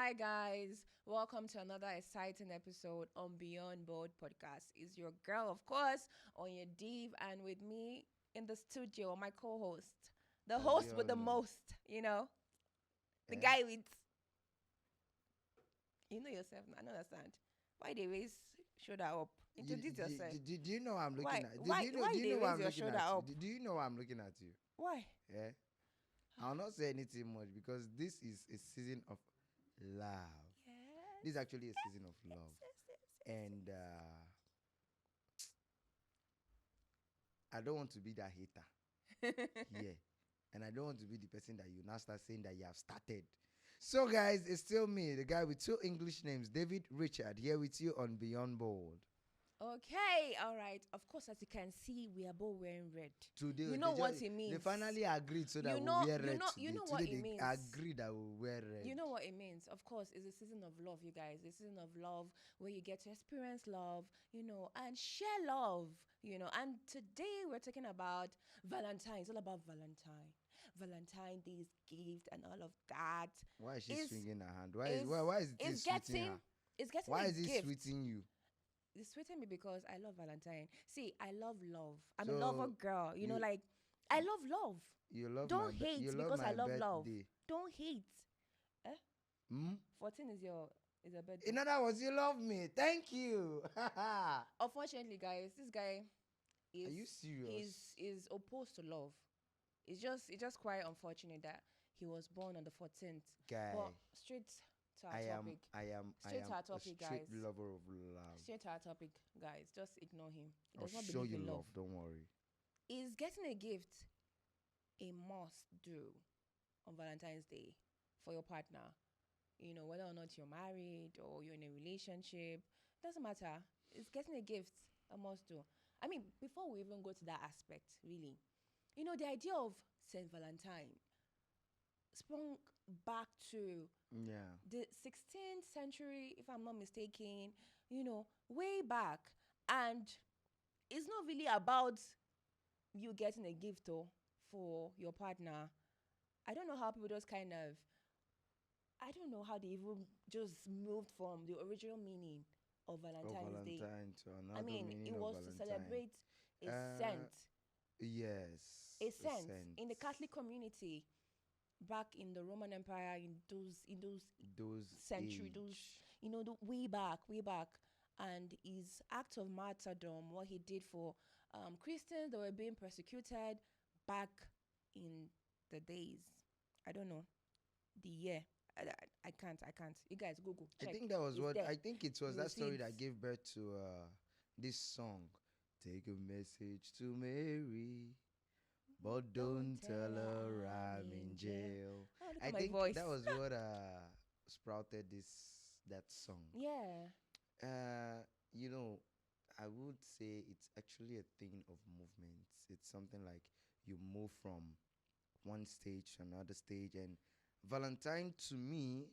Hi guys, welcome to another exciting episode on Beyond Board podcast. Is your girl, of course, on your div, and with me in the studio, my co-host, the As we host all with the know. most, the Eh? guy with, you know yourself. I don't understand why they raise shoulder up. You, Introduce yourself. do you know I'm looking Why? at? Why? Do Why you they know why raise I'm your looking shoulder at you? up? Do you know why I'm looking at you? Why? Yeah. I'll not say anything much because this is a season of love. Yes. This is actually a season of love, Yes. and I don't want to be that hater. Yeah. And I don't want to be the person that you now start saying that you have started. So, guys, it's still me, the guy with two English names, David Richard, here with you on Beyond Board. Okay, all right. Of course, as you can see, we are both wearing red. Today, You know what it they means. finally agreed so that You we know, wear you red know, today. you know what Today it they means. agreed that we wear red. You know what it means. Of course, it's a season of love, you guys. A season of love where you get to experience love, and share love, And today we're talking about Valentine. It's all about Valentine. Valentine Day's gift and all of that. Why is she Is swinging her hand? is Why is it is sweeting getting her? is getting Why a is it gift. sweeting you? It's sweeting me because I love Valentine. See, I love love. I'm a lover So girl. you Like I love love. you love Don't hate you love because I my love love. birthday. Don't hate. Eh? Hmm? 14 is your birthday. In other words, you love me. Thank you. Are Unfortunately, guys, this guy is you serious? is opposed to love. It's just quite unfortunate that he was born on the 14th. Guy, But straight to our topic. I Straight am to our a topic, straight guys. lover of love. Straight to our topic, guys. Just ignore him. He I'll does not show believe you in love. love. Don't worry. Is getting a gift a must do on Valentine's Day for your partner? Whether or not you're married or you're in a relationship, doesn't matter. Is getting a gift a must do? I mean, before we even go to that aspect, really, the idea of Saint Valentine sprung back to Yeah. the 16th century, if I'm not mistaken, way back. And it's not really about you getting a gift for your partner. I don't know how people just I don't know how they even just moved from the original meaning of Of Valentine's Day. Valentine to I another mean, it meaning of was to Valentine. celebrate a Uh, saint, yes. a A saint saint. in the Catholic community back in the Roman Empire in those Those century, those age. way back, and his act of martyrdom, what he did for Christians that were being persecuted back in the days. I don't know the year. I can't. You guys Google I check. think that was It's what there. I think it was You will that see story it. that gave birth to this song. Take a message to Mary, but don't tell her I'm in jail. Oh, look I at my think voice. that was what sprouted that song. Yeah. Uh, you know, I would say it's actually a thing of movement. It's something like you move from one stage to another stage, and Valentine to me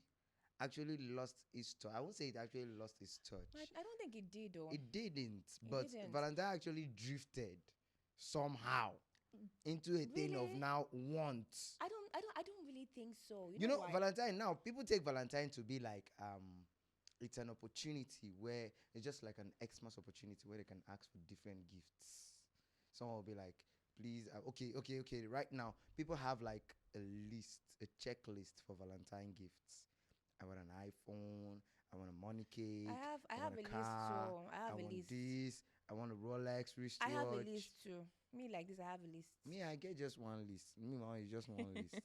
actually lost its touch. I won't say it actually lost its touch. I don't think it did though. It didn't, It but didn't. Valentine actually drifted somehow into a thing of Really? now want. I don't really think so. You You know know, why? Valentine now, people take Valentine to be like it's an opportunity where it's just like an Xmas opportunity where they can ask for different gifts. Someone will be like, please, okay. Right now, people have like a list, a checklist for Valentine gifts. I want an iPhone. I want a money I cake. have I I have want a a list car. too. I I have a want list. this. I want a Rolex I have a wristwatch. list too. Me like this, I have a list. Me, I get just one list. Me, my own is just one list.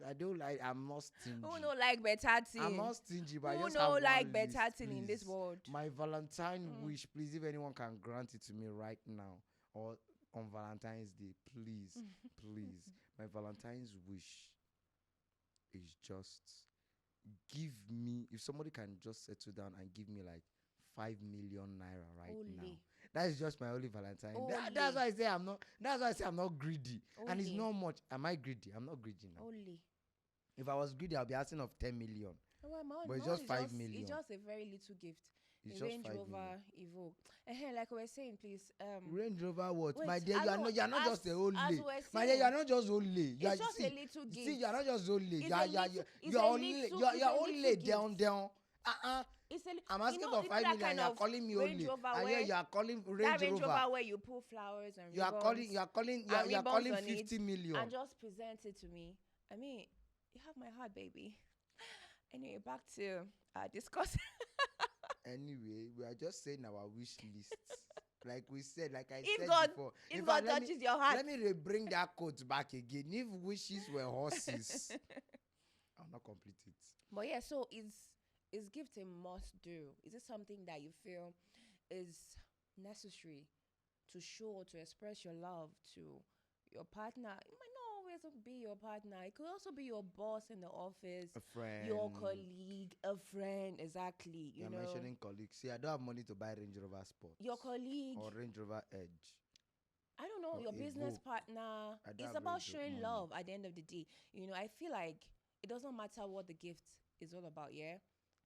I don't like. I'm not stingy. Who no like better I'm thing? not stingy, but I Who just have no one like list, better thing in this please. world? My Valentine Mm. wish, please, if anyone can grant it to me right now or on Valentine's Day, please, please. My Valentine's wish is just give me, if somebody can just settle down and give me like 5 million naira right now. Only. That is just my only Valentine. Only. That's why I say I'm not. That's why I say I'm not greedy. And it's Only. not much. Am I greedy? I'm not greedy now. Only. If I was greedy, I'll be asking of 10 million. Oh, well, But it's my own just 5 million. It's just a very little gift. It's A just Range 5 million. Rover Evoque. Like we were saying, please. Range Rover what? Wait. My dear, I know. you are not just a old As lady. we were My dear, you are saying, not just old lady. You are, it's just a see, little see, gift. you are not just old lady. It's a little. It's You a are old lady. little. You It's are a old little lady gift. down. It's a. I'm asking for You know 5 million. that kind You are of calling me old Range lady. Rover And where here you are calling that Range Range Rover. Rover where you pull flowers and You are calling. ribbons You are calling. and You are ribbons calling on it 50 million. and just present it to me. I mean, you have my heart, baby. Anyway, back to discuss. Anyway, we are just saying our wish lists. Like we said, like I If said God, before. if In God fact, touches your heart, let me bring that quote back again. If wishes were horses, I'll not complete it. But yeah, so is gift a must do? Is it something that you feel is necessary to show or to express your love to your partner? It might not always be your partner. It could also be your boss in the office, A friend. your colleague, a friend, exactly. You're mentioning colleagues. See, I don't have money to buy Range Rover Sport. Your colleague, Or Range Rover Edge. I don't know, Or your business Evoque. partner. I don't It's have about Range showing money. love at the end of the day. I feel like it doesn't matter what the gift is all about, yeah?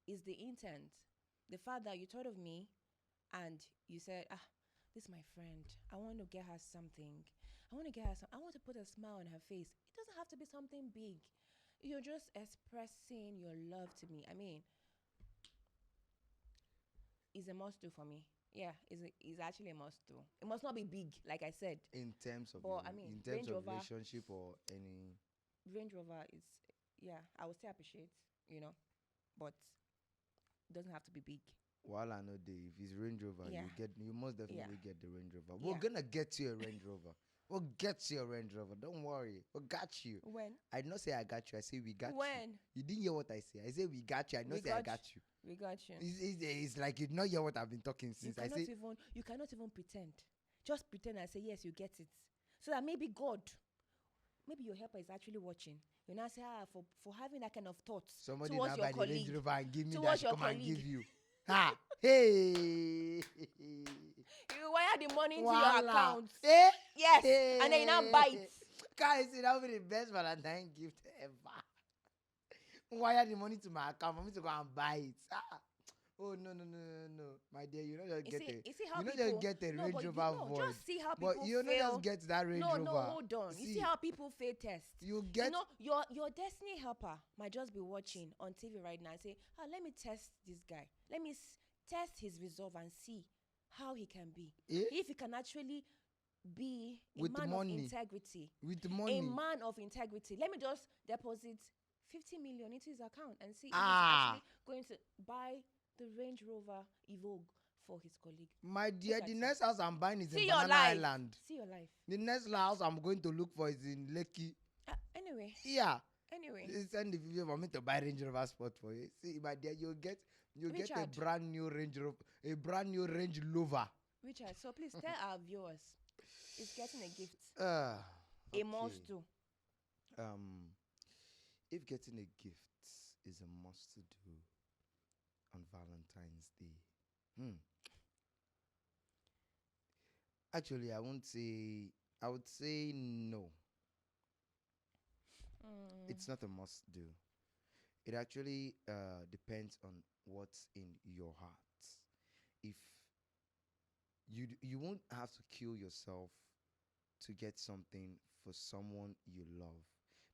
It's the intent. The fact that you thought of me and you said, this is my friend. I want to get her something. I want to get her some. I want to put a smile on her face. It doesn't have to be something big. You're just expressing your love to me. I mean, it's a must do for me. Yeah, it's actually a must do. It must not be big, like I said. In terms of But I mean, in terms Range of Rover, relationship or any. Range Rover is, yeah, I would still appreciate, but it doesn't have to be big. While I know the if it's Range Rover, Yeah, you must yeah, definitely get the Range Rover. We're yeah. gonna get you a Range Rover. We'll get you a Range Rover. Don't worry. We got you. When? I did not say I got you. I say we got you. When? You didn't hear what I say. I say we got you. I did We not say I got got you. We got you. It's like you did not hear what I've been talking You since. I cannot say even you cannot even pretend. Just pretend and say yes, you get it. So that maybe God, maybe your helper is actually watching. You now say, for having that kind of thoughts somebody towards now your buy the Range colleague. Rover and give me that. Towards She your come and colleague. give you. Ha! Hey! You wire the money into your Voila. account. Eh? Yes. And then you now buy it. Guys, that would be the best Valentine gift ever. Wire the money to my account for me to go and buy it. Oh no, my dear, you know just get a You see how you know people just get a no, Range but Rover no, Void. just see how But people you know fail. just get that Range Rover. No, hold on. You see how people fail test. You get Your destiny helper might just be watching on TV right now and say, let me test this guy. Let me test his resolve and see how he can be. If he can actually be a with man money. of integrity. With money. A man of integrity. Let me just deposit 50 million into his account and see if he's actually going to buy the Range Rover Evoque for his colleague. My dear, the next house I'm buying is in your Banana life. Island. See your life. The next house I'm going to look for is in Lekki. Anyway. Yeah. Anyway. Send the video for me to buy Range Rover Sport for you. See, my dear, you get a brand new Range Rover, a brand new Range Rover. Richard, so please tell our viewers, it's getting a gift. Okay. A must do. If getting a gift is a must do on Valentine's Day, actually, I would say no. It's not a must do. It actually depends on what's in your heart. If you won't have to kill yourself to get something for someone you love,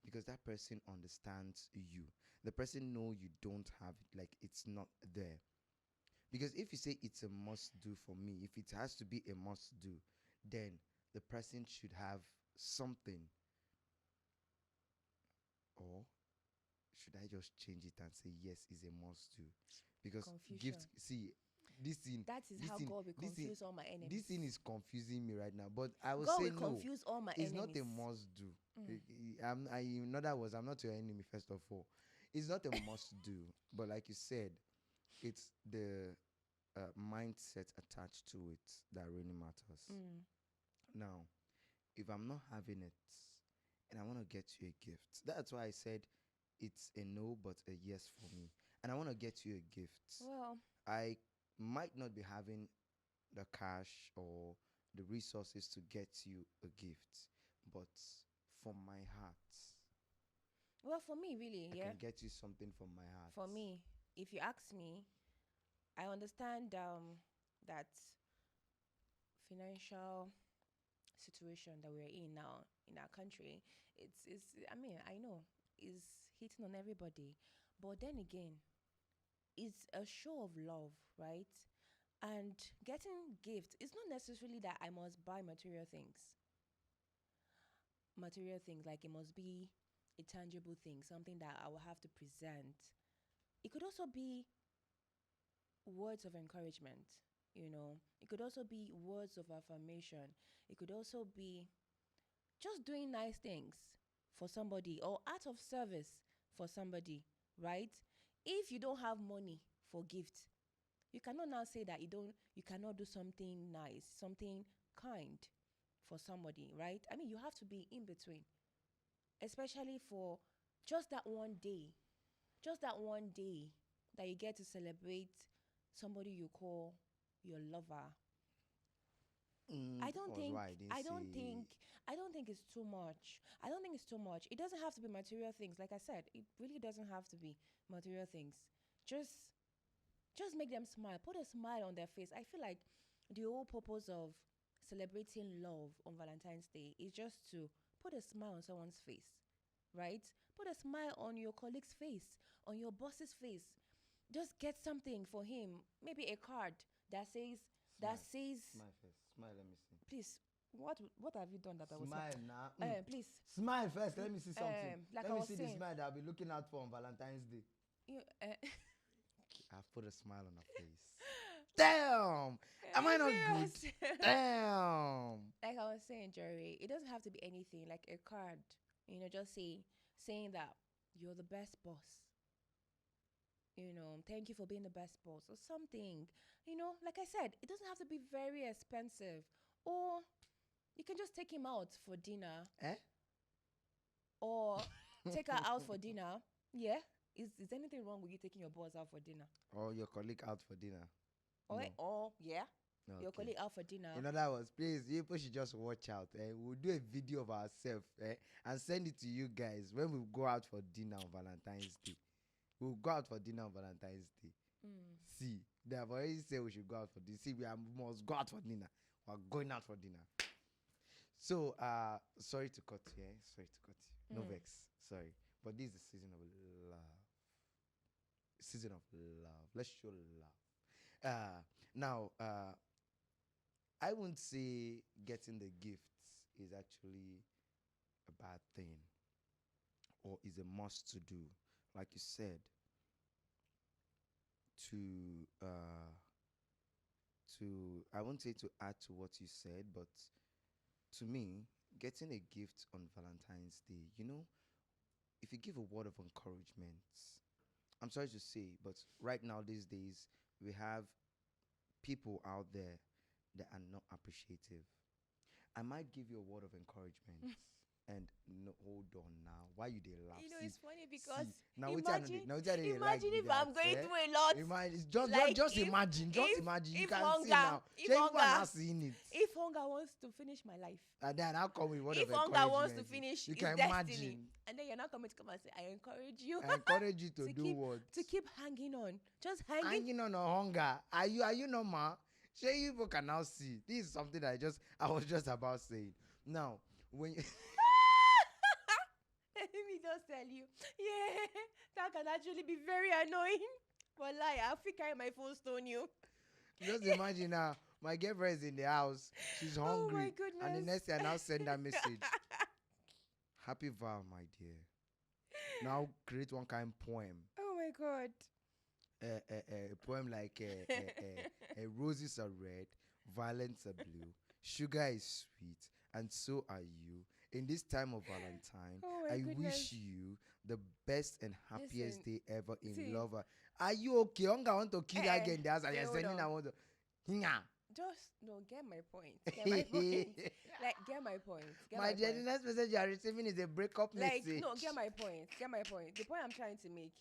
because that person understands you. The person know you don't have it, like it's not there. Because if you say it's a must do for me, if it has to be a must do, then the person should have something. Or should I just change it and say yes is a must do? Because Confusion. see, this thing. That is how God will confuse all my enemies. This thing is confusing me right now. But I will God say will no. confuse all my It's enemies. not a must do. In other words, I'm not your enemy. First of all, it's not a must do. But like you said, it's the mindset attached to it that really matters. Now, if I'm not having it and I want to get you a gift, that's why I said it's a no but a yes for me. And I want to get you a gift. Well, I might not be having the cash or the resources to get you a gift, but from my heart, well, for me, really, I can get you something from my heart. For me, if you ask me, I understand that financial situation that we're in now in our country, it's I mean, I know is hitting on everybody. But then again, it's a show of love, right? And getting gifts, it's not necessarily that I must buy material things. Material things like it must be a tangible thing, something that I will have to present. It could also be words of encouragement, you know. It could also be words of affirmation. It could also be just doing nice things for somebody or out of service for somebody, right? If you don't have money for gifts, you cannot now say that you cannot do something nice, something kind for somebody, right? I mean, you have to be in between, especially for just that one day, just that one day that you get to celebrate somebody you call your lover. I That don't was think why I didn't I don't say. think I don't think it's too much. I don't think it's too much. It doesn't have to be material things. Like I said, it really doesn't have to be material things. Just just make them smile. Put a smile on their face. I feel like the whole purpose of celebrating love on Valentine's Day is just to put a smile on someone's face, right? Put a smile on your colleague's face, on your boss's face. Just get something for him. Maybe a card that says that Smile. says Smile first. Smile, let me see. please, what have you done that I was Smile now. please, Smile first. Let me see something. like Let I me was see the saying, smile that I'll be looking out for on Valentine's Day. you I've put a smile on her face. Damn! Am I not good? serious. Damn! Like I was saying, Jerry, it doesn't have to be anything like a card. Just saying that you're the best boss. Thank you for being the best boss or something. Like I said, it doesn't have to be very expensive. Or you can just take him out for dinner Eh? or take her out for dinner. Yeah. Is anything wrong with you taking your boss out for dinner? Or your colleague out for dinner? Or, No. or yeah, your Okay. colleague out for dinner. In other words, please, you people should just watch out. We'll do a video of ourselves and send it to you guys when we go out for dinner on Valentine's Day. We'll go out for dinner on Valentine's Day. Mm. See, they have already said we should go out for dinner. See, must go out for dinner. We're going out for dinner. So, sorry to cut you. Sorry to cut you. No Mm. vex. Sorry. But this is the season of love. Season of love. Let's show love. Now, I wouldn't say getting the gifts is actually a bad thing or is a must to do. Like you said, to I won't say to add to what you said, but to me, getting a gift on Valentine's Day, if you give a word of encouragement, I'm sorry to say, but right now these days we have people out there that are not appreciative. I might give you a word of encouragement. And no, hold on now. Why you they laugh? It's funny because See, now imagine, now they like imagine if that, I'm going eh? through a lot. Imagine, Like just if- imagine, just if- imagine. You if can see hunger- now. if Say people are hunger- not seeing it. If hunger wants to finish my life, And then I'll come with word if of hunger encouragement. wants to finish You its can destiny, imagine. and then you're not coming to come and say, I encourage you I encourage you to To do keep- what? to keep hanging on. Just hanging. Hanging on a hunger. Are you normal? Sure, you people can now see. This is something that I was just about saying. Now, when you Let me just tell you. Yeah, that can actually be very annoying. But like, I'll carry my phone stone you. just imagine now, my girlfriend is in the house. She's Oh hungry. my And the goodness. next day I now send that message. Happy Val, my dear. Now create one kind poem. Oh my god. A poem like roses are red, violets are blue, sugar is sweet, and so are you. In this time of Valentine, Oh my I goodness. wish you the best and happiest Listen, day ever in see. love. Are you okay? Hunger want to kill that Eh, girl in the house and eh, you're hold sending on. I want to. Hinga. Just no, get my point. Get my point. Like, get my point. Get My my dear, the point. next message you are receiving is a breakup Like, message. no, get my point. Get my point. The point I'm trying to make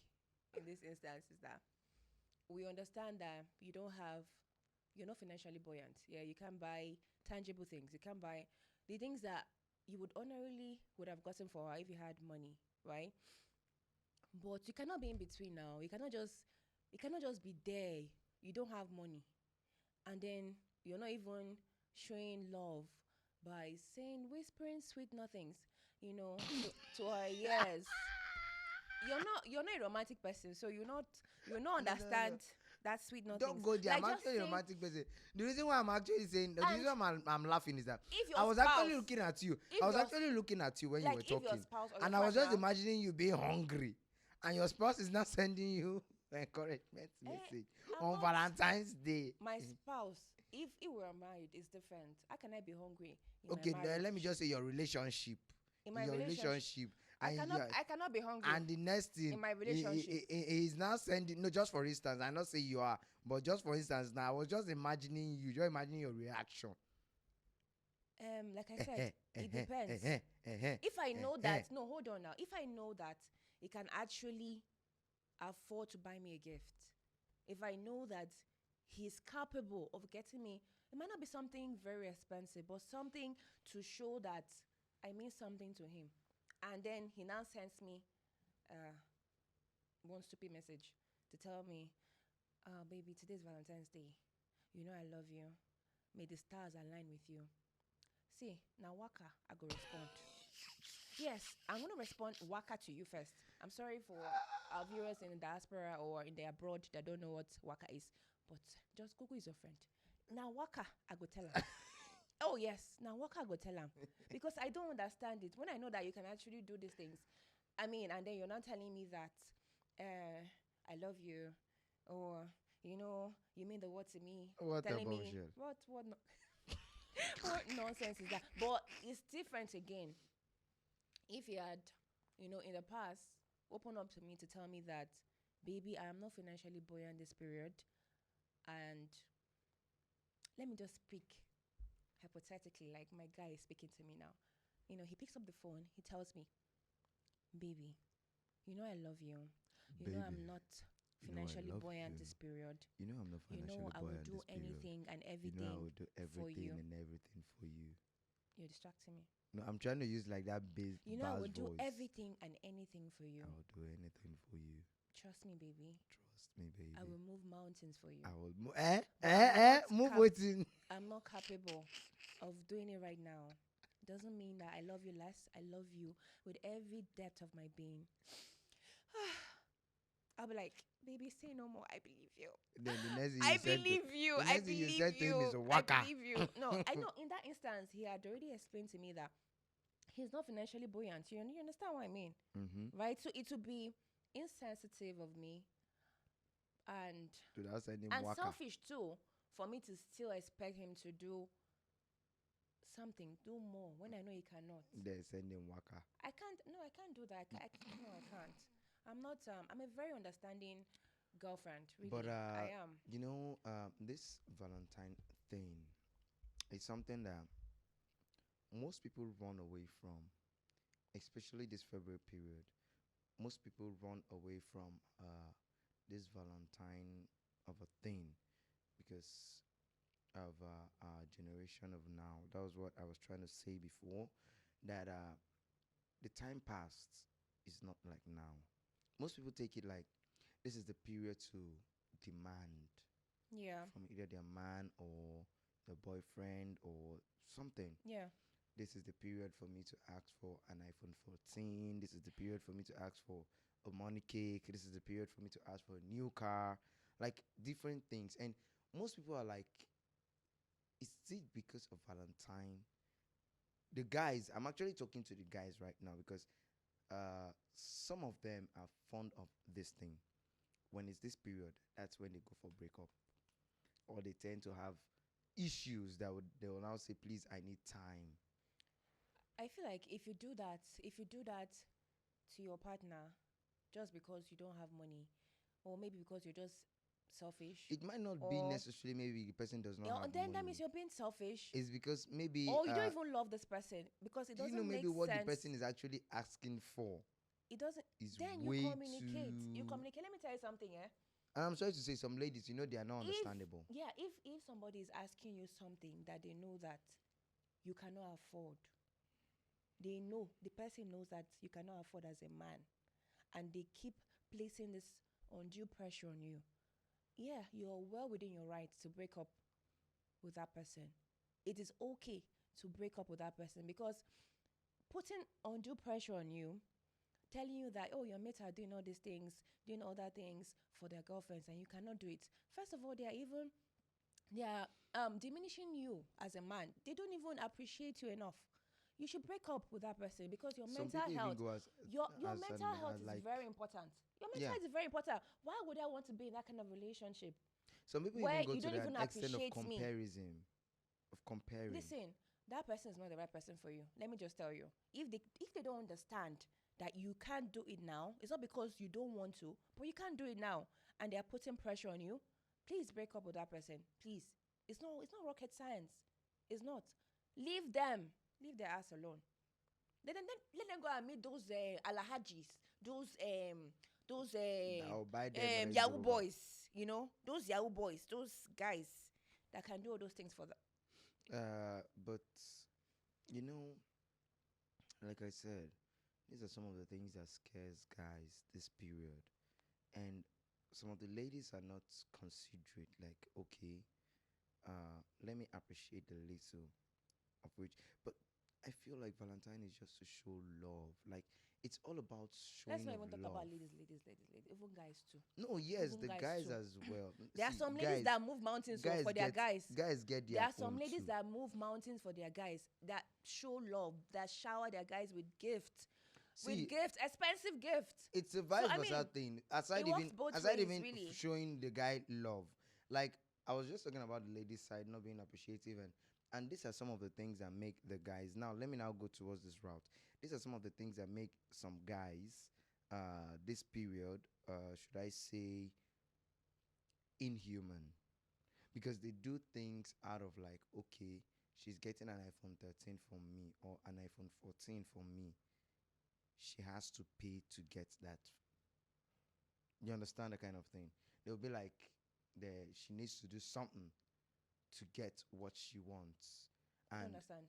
in this instance is that we understand that you're not financially buoyant. Yeah, you can't buy tangible things. You can't buy the things that you would have gotten for her if you had money, right? But you cannot be in between now. You cannot just be there you don't have money, and then you're not even showing love by saying whispering sweet nothings, to our ears. You're not a romantic person, so you not No, no, no. understand that sweet Don't nothings. go there. I'm Like just actually a say, romantic person. The reason why I'm actually saying, the and reason why I'm laughing is that if I your was spouse, actually looking at you. if I was your actually looking at you when you like were if your talking, spouse or your and I was just partner, imagining you being hungry, and your spouse is not sending you encouragement eh, message I'm on not Valentine's Day. my spouse. If we were married, it's different. How can I be hungry in my Okay, then let me marriage? just say your relationship, In my your relationship, relationship, I and cannot yeah, I cannot be hungry and the next thing, in my relationship. he's now sending. No, just for instance, I not say you are, but just for instance, now I was just imagining you, just imagining your reaction. Like I said, it depends. If I know that, no, hold on now. If I know that he can actually afford to buy me a gift, if I know that he's capable of getting me, it might not be something very expensive, but something to show that I mean something to him. And then he now sends me uh, one stupid message to tell me, baby, today's Valentine's Day. You know I love you. May the stars align with you. See, now waka, I go respond. Yes, I'm gonna respond waka to you first. I'm sorry for our viewers in the diaspora or in the abroad that don't know what waka is, but just Google is your friend. Now waka, I go tell him. Oh yes, now waka, I go tell him because I don't understand it. When I know that you can actually do these things, I mean, and then you're not telling me that I love you, or you mean the word to me, What a telling me bullshit. what no, what nonsense is that? But it's different again. If he had, in the past, opened up to me to tell me that, baby, I am not financially buoyant this period, and let me just speak hypothetically, like my guy is speaking to me now. He picks up the phone, he tells me, baby, I love you. I'm Baby, not you know I financially love buoyant you. this period. You know I'm not financially I will buoyant do this period. anything and You know I everything will do for everything you. and everything for you. You're distracting me. No, I'm trying to use like that I bass will do voice. everything and anything for you. I will do anything for you. Trust me, baby. Trust me, baby. I will move mountains for you. I will But I'm not move waiting. I'm not capable of doing it right now. Doesn't mean that I love you less. I love you with every depth of my being. I'll be like, baby, say no more. I believe you. Then the next thing I you said to believe you. the I next thing you believe said to him you. is I waka. believe you. No, I know in that instance, he had already explained to me that he's not financially buoyant. You understand what I mean? Mm-hmm. Right? So it would be insensitive of me and Without sending waka. selfish too for me to still expect him to do something, do more when I know he cannot. Then sending waka. I can't. No, I can't do that. No, I can't. I'm not. I'm a very understanding girlfriend. But Really, I am. this Valentine thing is something that most people run away from, especially this February period. Most people run away from this Valentine of a thing because of our generation of now. That was what I was trying to say before. That the time past is not like now. Most people take it like this is the period to demand Yeah. from either their man or their boyfriend or something. Yeah. This is the period for me to ask for an iPhone 14. This is the period for me to ask for a money cake. This is the period for me to ask for a new car. Like different things. And most people are like, is it because of Valentine? The guys, I'm actually talking to the guys right now because some of them are fond of this thing. When it's this period, that's when they go for breakup. Or they tend to have issues that they will now say, please, I need time. I feel like if you do that to your partner, just because you don't have money, or maybe because you're just selfish, It might not be or necessarily maybe the person does not have then that money. means you're being selfish, It's because maybe or you don't even love this person because it do you know doesn't maybe make what the sense. person is actually asking for It doesn't. is Then you way communicate. You too. communicate. Let me tell you something, eh? And I'm sorry to say, some ladies, they are not If understandable. yeah, if somebody is asking you something that they know that you cannot afford, the person knows that you cannot afford as a man, and they keep placing this undue pressure on you. yeah, you're well within your right to break up with that person. It is okay to break up with that person because putting undue pressure on you, telling you that, oh, your mates are doing all these things, doing other things for their girlfriends, and you cannot do it. First of all, they are diminishing you as a man. They don't even appreciate you enough. You should break up with that person because your Some mental people even health, go your as mental health as is like, very important. Your mental yeah. health is very important. Why would I want to be in that kind of relationship Some people where even go you to don't the even extent of appreciate me? comparison, of comparing. Listen, that person is not the right person for you. Let me just tell you. If they don't understand that you can't do it now, it's not because you don't want to, but you can't do it now, and they are putting pressure on you. Please break up with that person. Please. It's not rocket science. It's not. Leave them. Leave their ass alone. Let them go and meet those alahajis, those I'll buy them Range Yahoo Rover. boys. Those Yahoo boys, those guys that can do all those things for them. But you know, like I said, these are some of the things that scares guys this period, and some of the ladies are not considerate. Like, okay, let me appreciate the little of which, but I feel like Valentine is just to show love. Like, it's all about Let's showing not of even talk about love. ladies. Even guys too. No, yes, Even the guys guys too. as well. There are See, some ladies that move mountains for their guys. guys get There their are some own ladies too. that move mountains for their guys, that show love, that shower their guys with gifts, See, expensive gifts. it's a So vice I mean, versa thing. it works both ways, really. Showing the guy love. Like, I was just talking about the ladies' side not being appreciative, and these are some of the things that make the guys. Now, let me now go towards this route. These are some of the things that make some guys, this period, should I say, inhuman, because they do things out of like, okay, she's getting an iPhone 13 from me or an iPhone 14 from me. She has to pay to get that. You understand the kind of thing? They'll be like, she needs to do something to get what she wants. I don't And understand.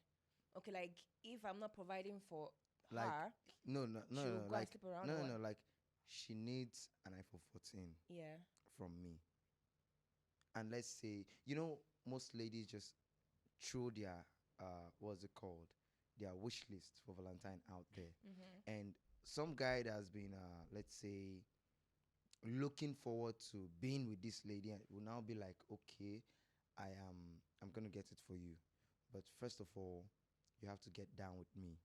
Okay, like if I'm not providing for like, her, no, no, no, she'll no, go and like, sleep around no, or no, what? no, like, she needs an iPhone 14 Yeah. from me. And let's say, most ladies just throw their, what's it called? Their wish list for Valentine out there. Mm-hmm. And some guy that has been, let's say, looking forward to being with this lady and will now be like, okay, I'm gonna get it for you, but first of all, you have to get down with me.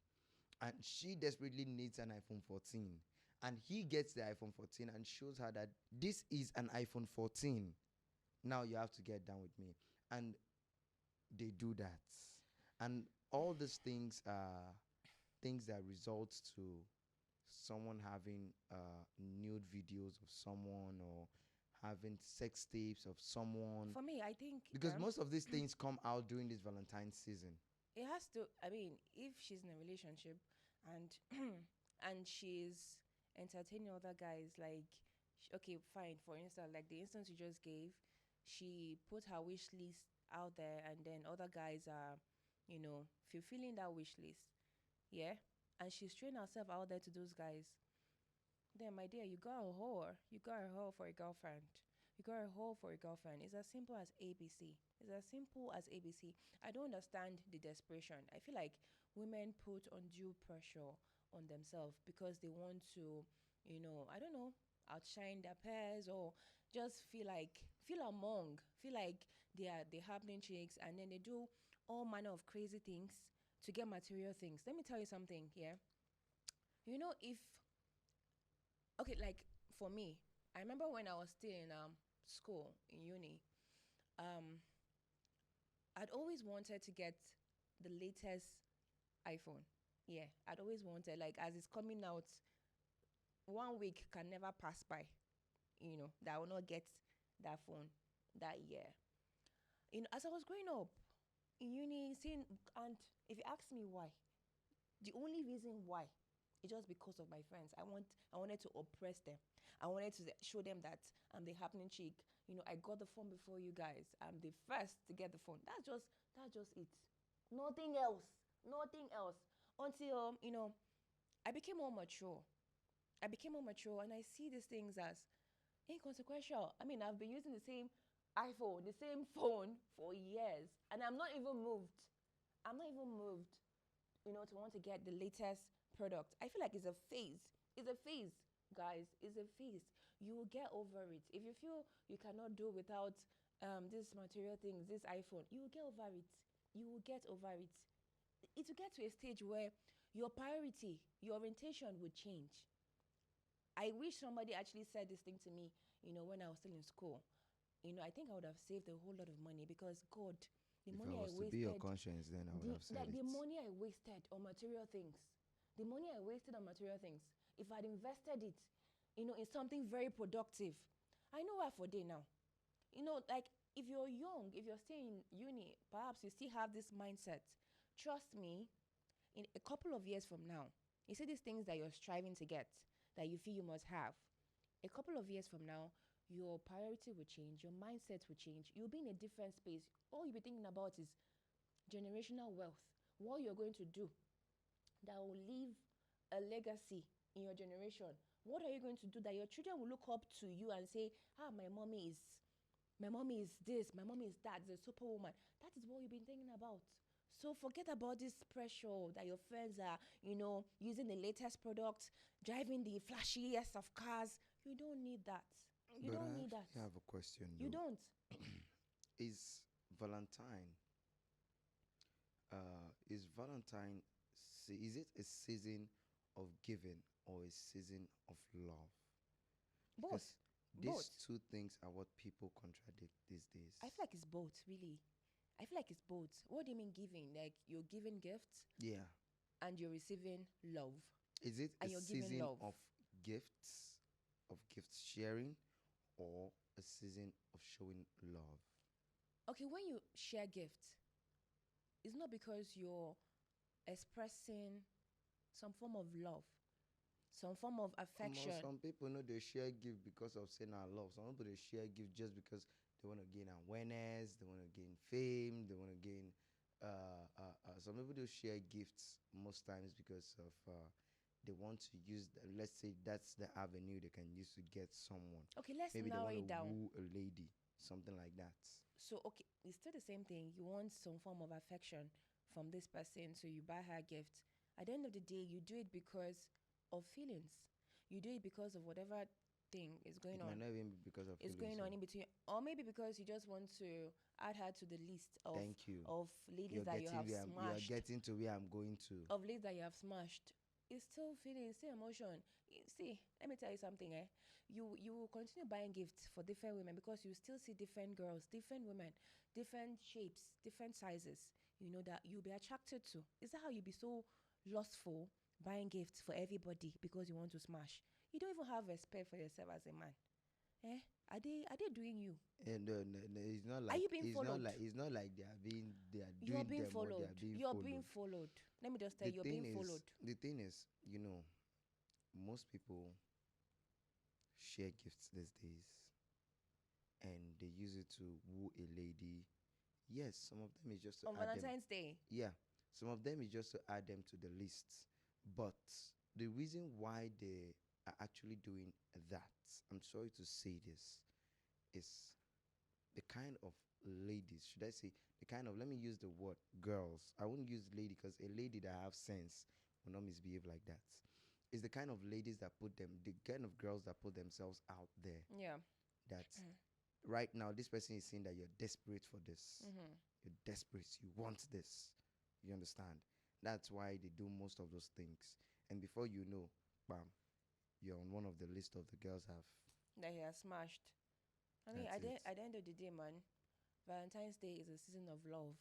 And she desperately needs an iPhone 14, and he gets the iPhone 14 and shows her that this is an iPhone 14. Now you have to get down with me, and they do that. And all these things are things that result to someone having nude videos of someone, or having sex tapes of someone, For me, I think because most of these things come out during this Valentine season. it has to. I mean, if she's in a relationship and and she's entertaining other guys, like, okay, fine. For instance, like the instance you just gave, she put her wish list out there, and then other guys are, fulfilling that wish list. Yeah, and she's throwing herself out there to those guys. Then, my dear, you got a whore. You got a whore for a girlfriend. You got a whore for a girlfriend. It's as simple as ABC. It's as simple as ABC. I don't understand the desperation. I feel like women put undue pressure on themselves because they want to, I don't know, outshine their peers, or just feel like they happening chicks, and then they do all manner of crazy things to get material things. Let me tell you something here. If okay, like for me, I remember when I was still in school in uni, um, I'd always wanted to get the latest iPhone. Yeah, I'd always wanted, like, as it's coming out, 1 week can never pass by. That I will not get that phone that year. As I was growing up in uni, seeing, and if you ask me why, the only reason why is just because of my friends. I wanted to oppress them. I wanted to show them that I'm the happening chick. I got the phone before you guys. I'm the first to get the phone. That's just it. Nothing else. Nothing else. Until I became more mature. And I see these things as Inconsequential. I mean, I've been using the same iPhone, the same phone for years, and I'm not even moved. I'm not even moved, to want to get the latest product. I feel like it's a phase. It's a phase, guys. It's a phase. You will get over it. If you feel you cannot do without this material things, this iPhone, you will get over it. You will get over it. It will get to a stage where your priority, your orientation would change. I wish somebody actually said this thing to me, when I was still in school. I think I would have saved a whole lot of money because God, the If I money I was to be your wasted, conscience, then I would have said the it. money I wasted on material things, the money I wasted on material things, if I'd invested it, in something very productive, I know where for day now. Like if you're young, if you're still in uni, perhaps you still have this mindset. Trust me, in a couple of years from now, you see these things that you're striving to get, that you feel you must have. A couple of years from now, your priority will change, your mindset will change. You'll be in a different space. All you'll be thinking about is generational wealth, what you're going to do that will leave a legacy in your generation. What are you going to do that your children will look up to you and say, my mommy is this, my mommy is that, the superwoman. That is what you've been thinking about. So forget about this pressure that your friends are, using the latest products, driving the flashiest of cars. You don't need that. You But don't I need that. actually have a question You though. don't. Is Valentine is it a season of giving or a season of love? Both. Because Both. these two things are what people contradict these days. I feel like it's both, really. I feel like it's both. What do you mean giving? Like you're giving gifts Yeah. and you're receiving love. Is it a And you're giving season love. of gift sharing, or a season of showing love? Okay, when you share gifts, it's not because you're expressing some form of love, some form of affection. Some people know they share gift because of saying I love. Some people they share gift just because they want to gain awareness, they want to gain fame, they want to gain. Some people do share gifts most times because of they want to use. Let's say that's the avenue they can use to get someone. Okay, let's Maybe they narrow want to it down. woo a lady, something like that. So, okay, it's still the same thing. You want some form of affection from this person, so you buy her gift. At the end of the day, you do it because of feelings. You do it because of whatever thing is It going might on. not even be because of Is feelings. going on in between, or maybe because you just want to add her to the list Thank you. of ladies that you have You are smashed, getting to where I'm going to. of ladies that you have smashed. It's still feeling, it's still emotion. See, let me tell you something. You will continue buying gifts for different women because you still see different girls, different women, different shapes, different sizes. That you'll be attracted to. Is that how you be so lustful buying gifts for everybody because you want to smash? You don't even have respect for yourself as a man. Eh? Are they doing you? No, it's not Are like you being followed? it's not like they are You are doing being them or they followed. are being You're followed. being followed. Let me just tell you, you're being followed. The thing is, most people share gifts these days and they use it to woo a lady. Yes, some of them is just to On add them. Valentine's Day. Yeah, some of them is just to add them to the list. But the reason why they are actually doing that, I'm sorry to say this, is the kind of ladies, should I say, the kind of, let me use the word girls. I wouldn't use lady because a lady that have sense will not misbehave like that. It's the kind of ladies that the kind of girls that put themselves out there. Yeah. That right now, this person is saying that you're desperate for this. Mm-hmm. You're desperate. You want this. You understand? That's why they do most of those things. And before you know, bam, you're on one of the list of the girls have. That he has smashed. I mean, That's it. at the end of the day, man, Valentine's Day is a season of love.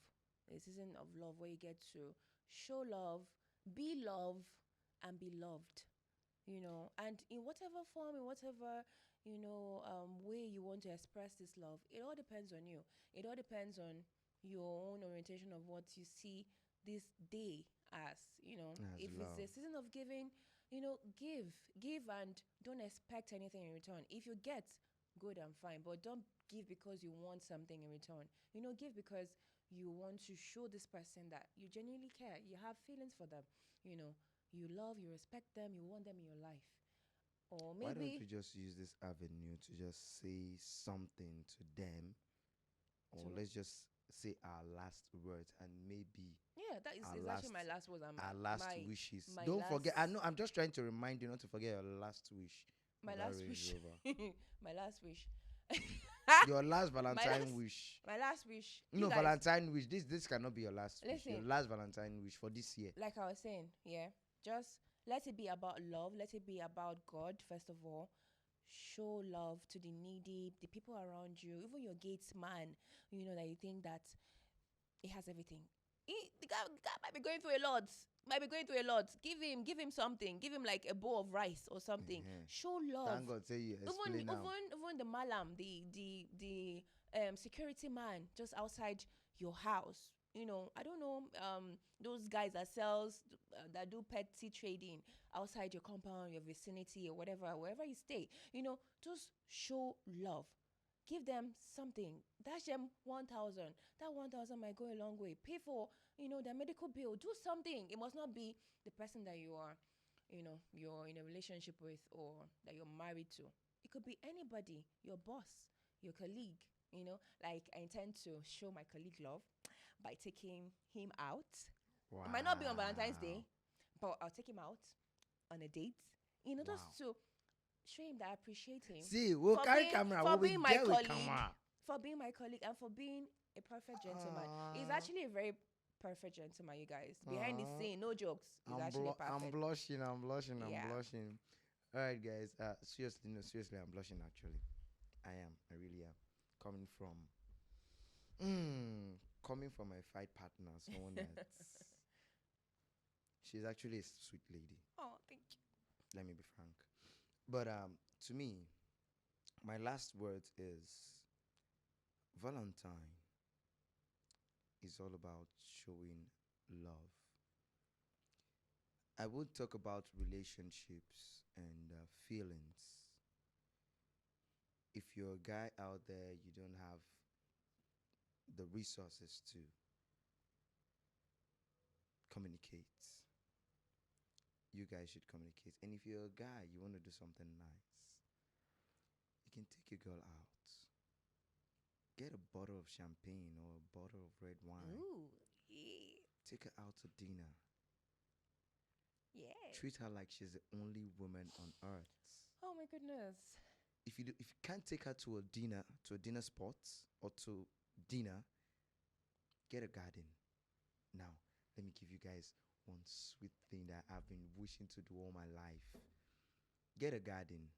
A season of love where you get to show love, be loved, and be loved. And in whatever form, in whatever way you want to express this love, it all depends on you. It all depends on your own orientation of what you see this day as. As If it's love. a season of giving, give, and don't expect anything in return. If you get, good and fine, but don't give because you want something in return. Give because you want to show this person that you genuinely care, you have feelings for them. You love, you respect them, you want them in your life. Or Why don't maybe we just use this avenue to just say something to them, or to, let's just say our last words and maybe yeah, that is our exactly last my last words and our last my wishes. my Don't last forget. I know. I'm just trying to remind you not to forget your last wish my of that last Range wish. Rover. My last wish. Your last my last Valentine wish. my last wish. You No, guys, Valentine wish. This cannot be your last wish. Your listen, last Valentine wish for this year. like I was saying, yeah, just let it be about love. Let it be about God, first of all. Show love to the needy, the people around you, even your gates man, that you think that he has everything. The guy might be going through a lot. Might be going through a lot. Give him something. Give him like a bowl of rice or something. Uh-huh. Show love. Thank God, say you Even explain now. even the malam, the security man just outside your house. I don't know, those guys that do petty trading outside your compound, your vicinity, or whatever, wherever you stay. Just show love. Give them something. Dash them 1,000. That 1,000 might go a long way. Pay for their medical bill. Do something. It must not be the person that you're in a relationship with, or that you're married to. It could be anybody, your boss, your colleague. Like, I intend to show my colleague love by taking him out. It might not be on Valentine's Wow. Day, but I'll take him out on a date. Just Wow. to show him that I appreciate him See, we'll for carry being camera. for We'll be being my there with colleague, camera. and for being a perfect gentleman. He's Ah. actually a very perfect gentleman, you guys. Behind the scene, no jokes. He's I'm actually I'm perfect. blushing. I'm blushing. I'm Yeah. blushing. All right, guys. Seriously, no, seriously, I'm blushing. Actually, I am. I really am. Coming from, coming from my fight partner, someone that's she's actually a sweet lady. Oh, thank you. Let me be frank. But to me, my last words is Valentine is all about showing love. I would talk about relationships and feelings. If you're a guy out there, you don't have the resources to communicate, you guys should communicate. And if you're a guy, you want to do something nice, you can take your girl out. Get a bottle of champagne or a bottle of red wine. Ooh, yeah. Take her out to dinner. Yeah. Treat her like she's the only woman on earth. Oh my goodness. If you can't take her to a dinner spot or to dinner, get a garden. Now, let me give you guys one sweet thing that I've been wishing to do all my life. Get a garden.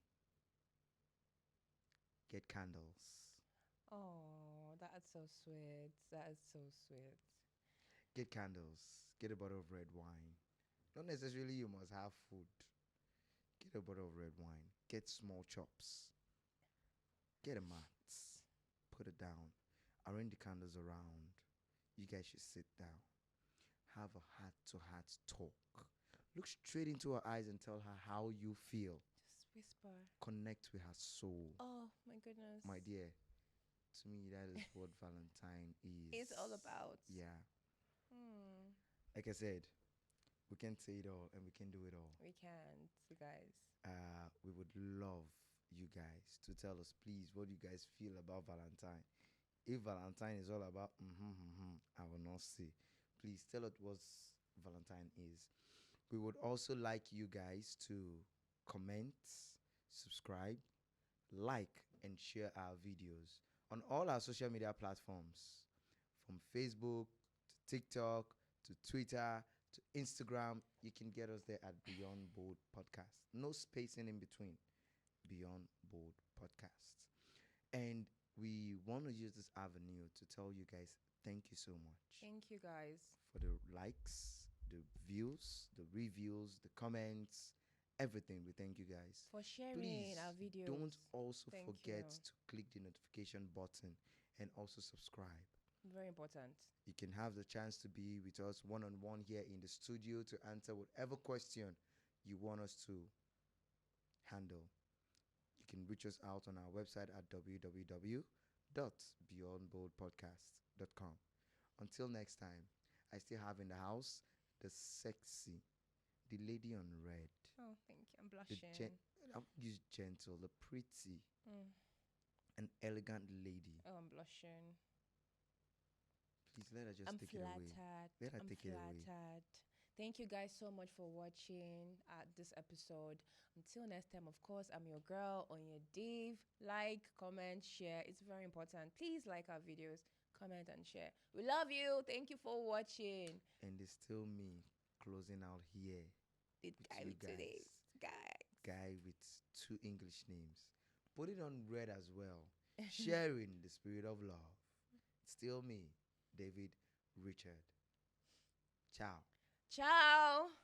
Get candles. Oh, that's so sweet. That is so sweet. Get candles. Get a bottle of red wine. Not necessarily you must have food. Get a bottle of red wine. Get small chops. Get a mat. Put it down. Arrange the candles around. You guys should sit down. Have a heart to heart talk. Look straight into her eyes and tell her how you feel. Just whisper. Connect with her soul. Oh my goodness. My dear, to me, that is what Valentine is. It's all about. Yeah. Hmm. Like I said, we can say it all and we can do it all. We can't, you guys. We would love you guys to tell us, please, what you guys feel about Valentine. If Valentine is all about, I will not say. Please tell us what Valentine is. We would also like you guys to comment, subscribe, like, and share our videos on all our social media platforms, from Facebook to TikTok to Twitter to Instagram. You can get us there at Beyond Bold Podcast. No spacing in between. Beyond Bold Podcast. And we want to use this avenue to tell you guys thank you so much Thank you, guys. for the likes, the views, the reviews, the comments, everything. We thank you guys. For sharing Please our videos. don't also Thank forget you. to click the notification button and also subscribe. Very important. You can have the chance to be with us one on one here in the studio to answer whatever question you want us to handle. You can reach us out on our website at www.beyondboldpodcast.com. Until next time, I still have in the house the sexy, The lady on red. Oh, thank you. I'm The blushing. I would use gentle, the pretty Mm. and elegant lady. Oh, I'm blushing. Please let her just I'm take it away. flattered. Let her I'm take it away. flattered. Thank you guys so much for watching this episode. Until next time, of course, I'm your girl on your Dave. Like, comment, share. It's very important. Please like our videos, comment, and share. We love you. Thank you for watching. And it's still me closing out here The with guy you with guys. today's guy. Guy with 2 English names. Put it on red as well. Sharing the spirit of love. Still me, David Richard. Ciao. Ciao.